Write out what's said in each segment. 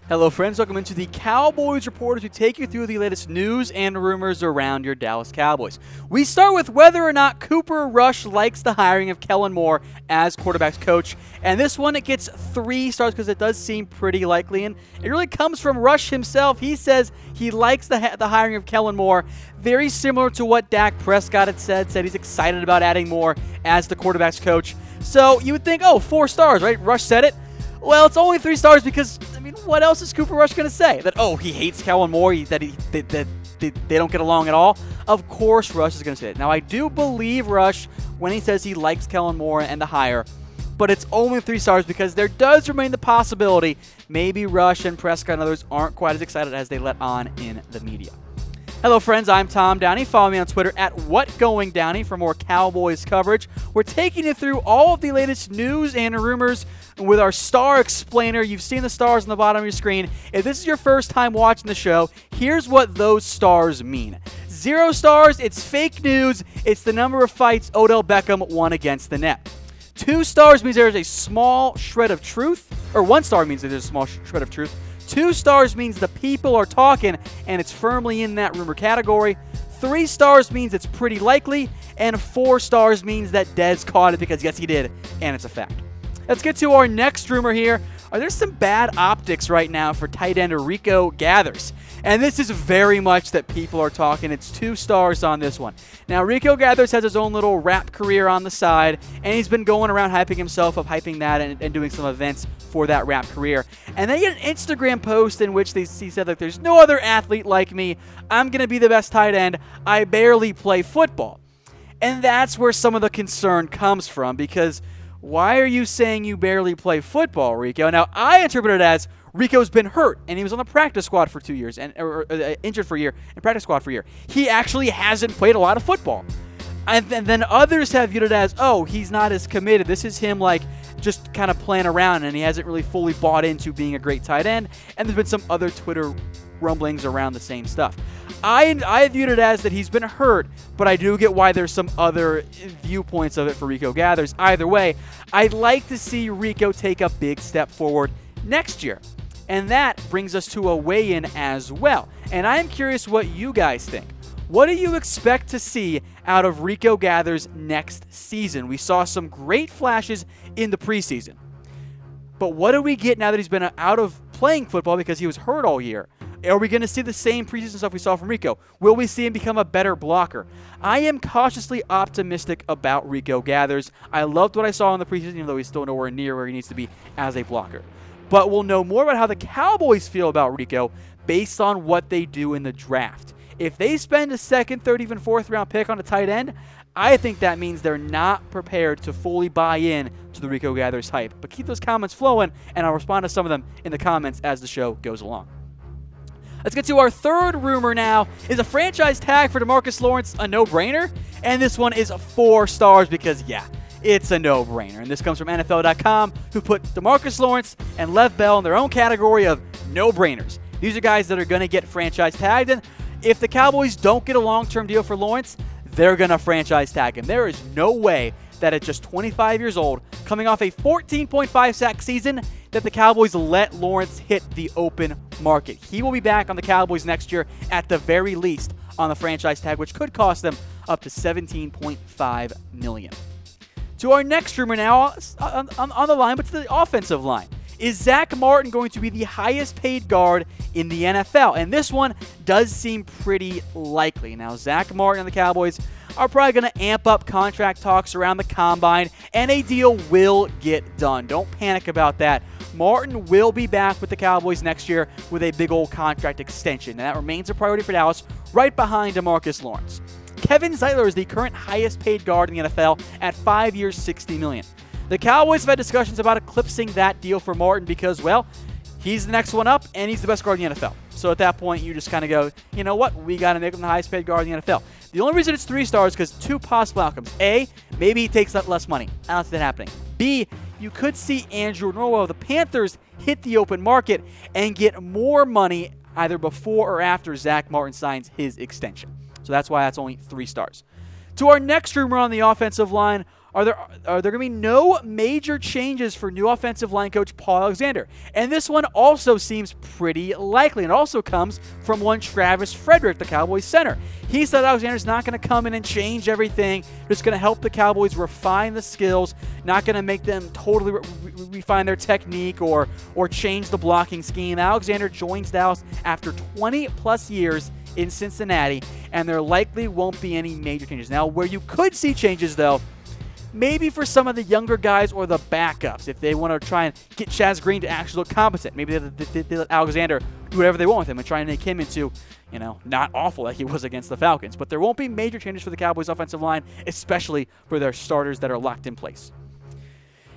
Hello friends, welcome into the Cowboys Report to take you through the latest news and rumors around your Dallas Cowboys. We start with whether or not Cooper Rush likes the hiring of Kellen Moore as quarterback's coach. And this one, it gets 3 stars because it does seem pretty likely. And it really comes from Rush himself. He says he likes the hiring of Kellen Moore. Very similar to what Dak Prescott had said he's excited about adding Moore as the quarterback's coach. So you would think, oh, 4 stars, right? Rush said it. Well, it's only 3 stars because, I mean, what else is Cooper Rush going to say? That, oh, he hates Kellen Moore, that they don't get along at all? Of course Rush is going to say it. Now, I do believe Rush when he says he likes Kellen Moore and the hire, but it's only 3 stars because there does remain the possibility maybe Rush and Prescott and others aren't quite as excited as they let on in the media. Hello friends, I'm Tom Downey. Follow me on Twitter at WhatGoingDowney for more Cowboys coverage. We're taking you through all of the latest news and rumors with our star explainer. You've seen the stars on the bottom of your screen. If this is your first time watching the show, here's what those stars mean. 0 stars, it's fake news. It's the number of fights Odell Beckham won against the net. 2 stars means there's a small shred of truth, or 1 star means that there's a small shred of truth. 2 stars means the people are talking and it's firmly in that rumor category. 3 stars means it's pretty likely. And 4 stars means that Dez caught it because, yes, he did, and it's a fact. Let's get to our next rumor here. Are there some bad optics right now for tight end Rico Gathers? And this is very much that people are talking. It's 2 stars on this one. Now, Rico Gathers has his own little rap career on the side, and he's been going around hyping himself up, hyping that, and doing some events for that rap career. And then you get an Instagram post in which he said, like, there's no other athlete like me. I'm going to be the best tight end. I barely play football. And that's where some of the concern comes from, because why are you saying you barely play football, Rico? Now, I interpret it as Rico's been hurt, and he was on the practice squad for 2 years, or injured for a year, and practice squad for a year. He actually hasn't played a lot of football. And then others have viewed it as, oh, he's not as committed. This is him, like, just kind of playing around, and he hasn't really fully bought into being a great tight end. And there's been some other Twitter rumblings around the same stuff. I viewed it as that he's been hurt, but I do get why there's some other viewpoints of it for Rico Gathers. Either way, I'd like to see Rico take a big step forward next year. And that brings us to a weigh-in as well. And I'm curious what you guys think. What do you expect to see out of Rico Gathers next season? We saw some great flashes in the preseason. But what do we get now that he's been out of playing football because he was hurt all year? Are we going to see the same preseason stuff we saw from Rico? Will we see him become a better blocker? I am cautiously optimistic about Rico Gathers. I loved what I saw in the preseason, even though he's still nowhere near where he needs to be as a blocker. But we'll know more about how the Cowboys feel about Rico based on what they do in the draft. If they spend a 2nd, 3rd, even 4th round pick on a tight end, I think that means they're not prepared to fully buy in to the Rico Gathers hype. But keep those comments flowing, and I'll respond to some of them in the comments as the show goes along. Let's get to our 3rd rumor now. Is a franchise tag for DeMarcus Lawrence a no-brainer? And this one is 4 stars because, yeah, it's a no-brainer. And this comes from NFL.com, who put DeMarcus Lawrence and Lev Bell in their own category of no-brainers. These are guys that are going to get franchise tagged, and if the Cowboys don't get a long-term deal for Lawrence, they're going to franchise tag him. There is no way that at just 25 years old, coming off a 14.5 sack season, that the Cowboys let Lawrence hit the open market. He will be back on the Cowboys next year at the very least on the franchise tag, which could cost them up to $17.5 million. To our next rumor now on the line, but to the offensive line. Is Zack Martin going to be the highest paid guard in the NFL? And this one does seem pretty likely. Now, Zack Martin and the Cowboys are probably going to amp up contract talks around the combine, and a deal will get done. Don't panic about that. Martin will be back with the Cowboys next year with a big old contract extension, and that remains a priority for Dallas, right behind DeMarcus Lawrence. Kevin Zeitler is the current highest paid guard in the NFL at 5 years, $60 million. The Cowboys have had discussions about eclipsing that deal for Martin because, well, he's the next one up, and he's the best guard in the NFL. So at that point, you just kind of go, you know what? We got to make him the highest paid guard in the NFL. The only reason it's 3 stars is because 2 possible outcomes. A, maybe he takes less money. I don't see that happening. B, you could see Andrew Norwell of the Panthers hit the open market and get more money either before or after Zack Martin signs his extension. So that's why that's only 3 stars. To our next rumor on the offensive line, are there going to be no major changes for new offensive line coach Paul Alexander? And this one also seems pretty likely. It also comes from one Travis Frederick, the Cowboys center. He said Alexander's not going to come in and change everything, just going to help the Cowboys refine the skills, not going to make them totally refine their technique or change the blocking scheme. Alexander joins Dallas after 20-plus years in Cincinnati, and there likely won't be any major changes. Now, where you could see changes, though, maybe for some of the younger guys or the backups, if they want to try and get Chaz Green to actually look competent. Maybe they let Alexander do whatever they want with him and try and make him into, not awful like he was against the Falcons. But there won't be major changes for the Cowboys offensive line, especially for their starters that are locked in place.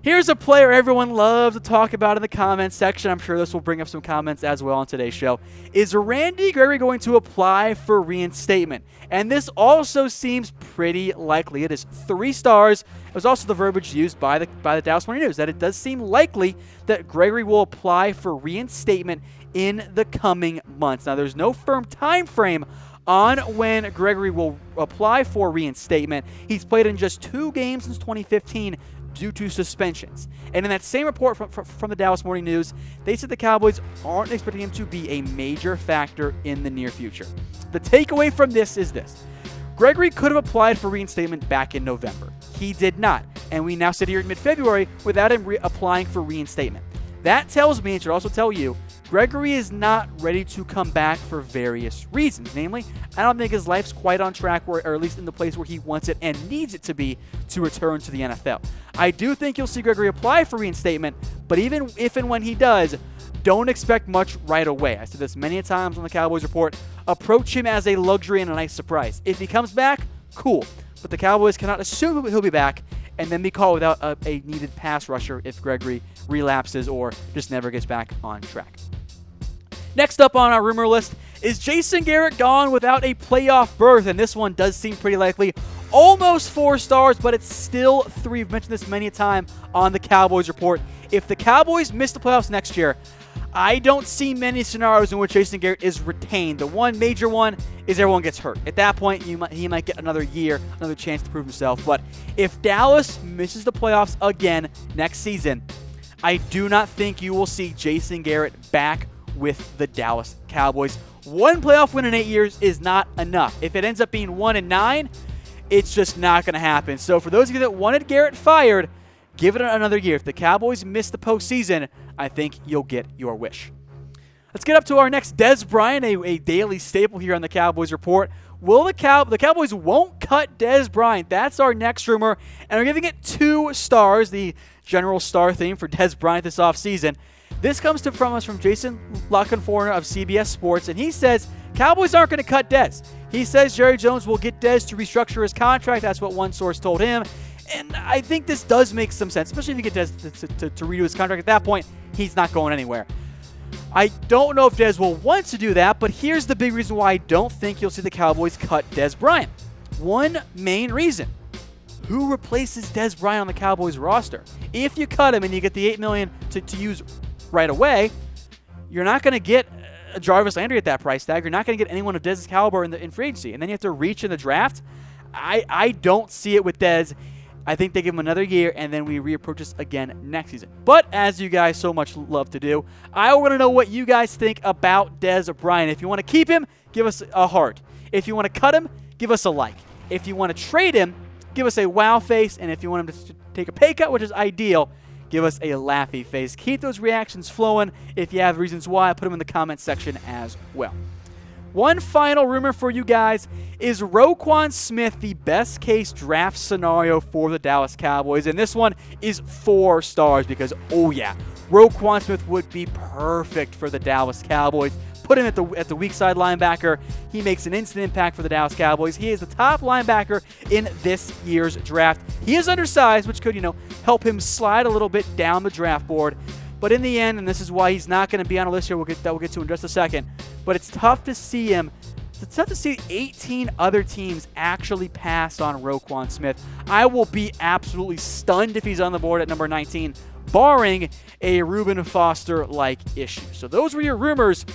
Here's a player everyone loves to talk about in the comments section. I'm sure this will bring up some comments as well on today's show. Is Randy Gregory going to apply for reinstatement? And this also seems pretty likely. It is 3 stars. It was also the verbiage used by the Dallas Morning News that it does seem likely that Gregory will apply for reinstatement in the coming months. Now, there's no firm time frame on when Gregory will apply for reinstatement. He's played in just 2 games since 2015 due to suspensions. And in that same report from the Dallas Morning News, they said the Cowboys aren't expecting him to be a major factor in the near future. The takeaway from this is this. Gregory could have applied for reinstatement back in November. He did not, and we now sit here in mid-February without him applying for reinstatement. That tells me, and should also tell you, Gregory is not ready to come back for various reasons. Namely, I don't think his life's quite on track, or at least in the place where he wants it and needs it to be to return to the NFL. I do think you'll see Gregory apply for reinstatement, but even if and when he does, don't expect much right away. I said this many times on the Cowboys Report. Approach him as a luxury and a nice surprise. If he comes back, cool. But the Cowboys cannot assume he'll be back and then be called without a needed pass rusher if Gregory relapses or just never gets back on track. Next up on our rumor list is Jason Garrett gone without a playoff berth, and this one does seem pretty likely. Almost 4 stars, but it's still 3. We've mentioned this many a time on the Cowboys Report. If the Cowboys miss the playoffs next year, I don't see many scenarios in which Jason Garrett is retained. The one major one is everyone gets hurt. At that point, he might get another year, another chance to prove himself. But if Dallas misses the playoffs again next season, I do not think you will see Jason Garrett back with the Dallas Cowboys. 1 playoff win in 8 years is not enough. If it ends up being 1-9, it's just not going to happen. So for those of you that wanted Garrett fired, give it another year. If the Cowboys miss the postseason, I think you'll get your wish. Let's get up to our next Dez Bryant, a daily staple here on the Cowboys Report. Will the Cowboys won't cut Dez Bryant? That's our next rumor, and we're giving it 2 stars, the general star theme for Dez Bryant this offseason. This comes from us from Jason Lockenforner of CBS Sports, and he says Cowboys aren't going to cut Dez. He says Jerry Jones will get Dez to restructure his contract. That's what one source told him. And I think this does make some sense, especially if you get Dez to redo his contract. At that point, he's not going anywhere. I don't know if Dez will want to do that, but here's the big reason why I don't think you'll see the Cowboys cut Dez Bryant. One main reason. Who replaces Dez Bryant on the Cowboys roster? If you cut him and you get the $8 million to use right away, you're not going to get Jarvis Landry at that price tag. You're not going to get anyone of Dez's caliber in free agency. And then you have to reach in the draft. I don't see it with Dez. I think they give him another year, and then we reapproach this again next season. But as you guys so much love to do, I want to know what you guys think about Dez Bryant. If you want to keep him, give us a heart. If you want to cut him, give us a like. If you want to trade him, give us a wow face. And if you want him to take a pay cut, which is ideal, give us a laughy face. Keep those reactions flowing. If you have reasons why, put them in the comments section as well. One final rumor for you guys. Is Roquan Smith the best case draft scenario for the Dallas Cowboys? And this one is 4 stars because, oh yeah, Roquan Smith would be perfect for the Dallas Cowboys. Put him at the weak side linebacker. He makes an instant impact for the Dallas Cowboys. He is the top linebacker in this year's draft. He is undersized, which could, help him slide a little bit down the draft board. But in the end, and this is why he's not going to be on a list here, we'll get to in just a second, but it's tough to see him. It's tough to see 18 other teams actually pass on Roquan Smith. I will be absolutely stunned if he's on the board at number 19, barring a Reuben Foster-like issue. So those were your rumors.